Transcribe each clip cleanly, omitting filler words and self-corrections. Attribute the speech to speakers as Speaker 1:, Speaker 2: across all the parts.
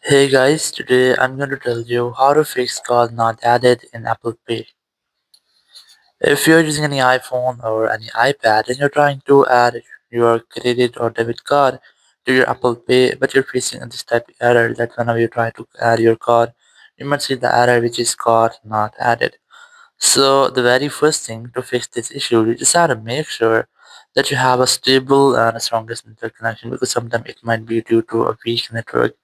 Speaker 1: Hey guys, today I'm going to tell you how to fix card not added in Apple Pay. If you're using any iPhone or any iPad and you're trying to add your credit or debit card to your Apple Pay, but you're facing this type of error that whenever you try to add your card, you might see the error which is card not added. So the very first thing to fix this issue, you just have to make sure that you have a stable and a strongest network connection because sometimes it might be due to a weak network.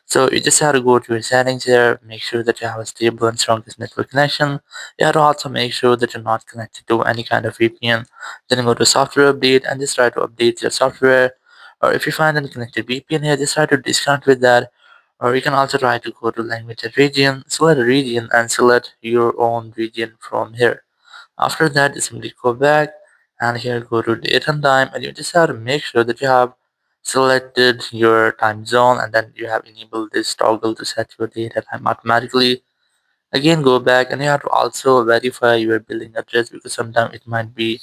Speaker 1: So you just have to go to your settings here, make sure that you have a stable and strongest network connection. You have to also make sure that you're not connected to any kind of VPN. Then go to software update and just try to update your software. Or if you find any connected VPN here, just try to disconnect with that. Or you can also try to go to language and region, select a region and select your own region from here. After that, you simply go back and here go to date and time, and you just have to make sure that you have selected your time zone and then you have enabled this toggle to set your date and time automatically. Again, go back and you have to also verify your billing address because sometimes it might be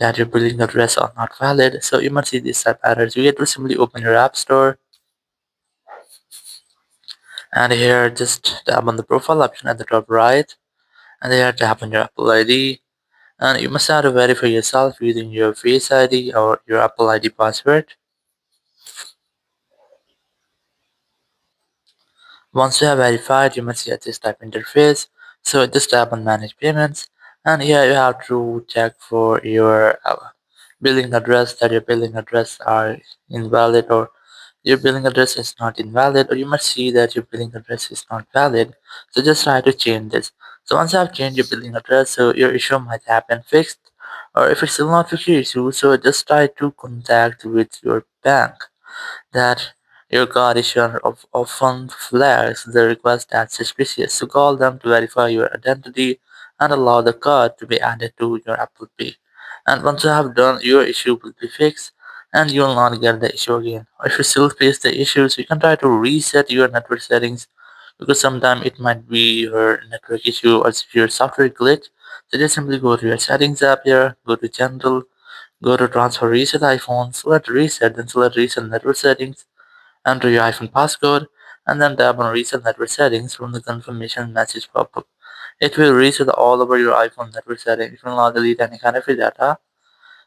Speaker 1: that your billing address are not valid. So you might see these type errors. You get to simply open your app store and here just tap on the profile option at the top right and here tap on your Apple ID. And you must have to verify yourself using your Face ID or your Apple ID password. Once you have verified, you must see this type interface. So just tap on Manage Payments, and here you have to check for your billing address that your billing address are invalid or your billing address is not invalid, or you must see that your billing address is not valid. So just try to change this. So once you have changed your billing address, so your issue might have been fixed, or if it's still not fixed your issue, so just try to contact with your bank that your card issuer often flags the request as suspicious, so call them to verify your identity and allow the card to be added to your Apple Pay. And once you have done, your issue will be fixed and you will not get the issue again. Or if you still face the issues, you can try to reset your network settings because sometimes it might be your network issue or your software glitch. So just simply go to your settings app here, go to general, go to transfer reset iPhone, select reset, then select reset network settings, enter your iPhone passcode, and then tap on reset network settings from the confirmation message pop-up. It will reset all over your iPhone network settings. It will not delete any kind of your data.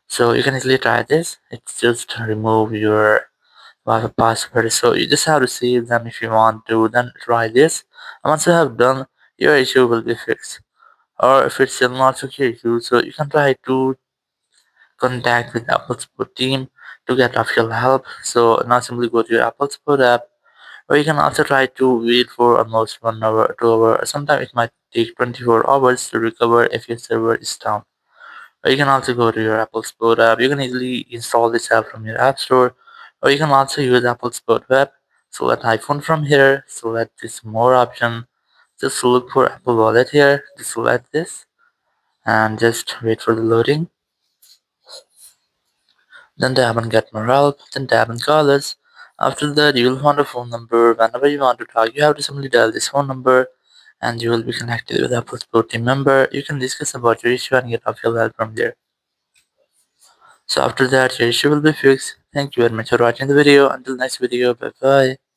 Speaker 1: So you can easily try this. It's just remove your Wi-Fi password. So you just have to save them if you want to. Then try this. And once you have done, your issue will be fixed. Or if it's still not secure issue, so you can try to contact with Apple Support team to get official help. So now simply go to your Apple Support app, or you can also try to wait for almost 1 hour, 2 hour. Sometimes it might take 24 hours to recover if your server is down. Or you can also go to your Apple Support app. You can easily install this app from your app store, or you can also use Apple Support web. Select iPhone from here. Select this more option. Just look for Apple Wallet here. Just select this and just wait for the loading. Then tap on Get More Help, then tap on Call Us. After that, you will find a phone number. Whenever you want to talk, you have to simply dial this phone number and you will be connected with a support team member. You can discuss about your issue and get official help from there. So after that, your issue will be fixed. Thank you very much for watching the video. Until next video, bye bye.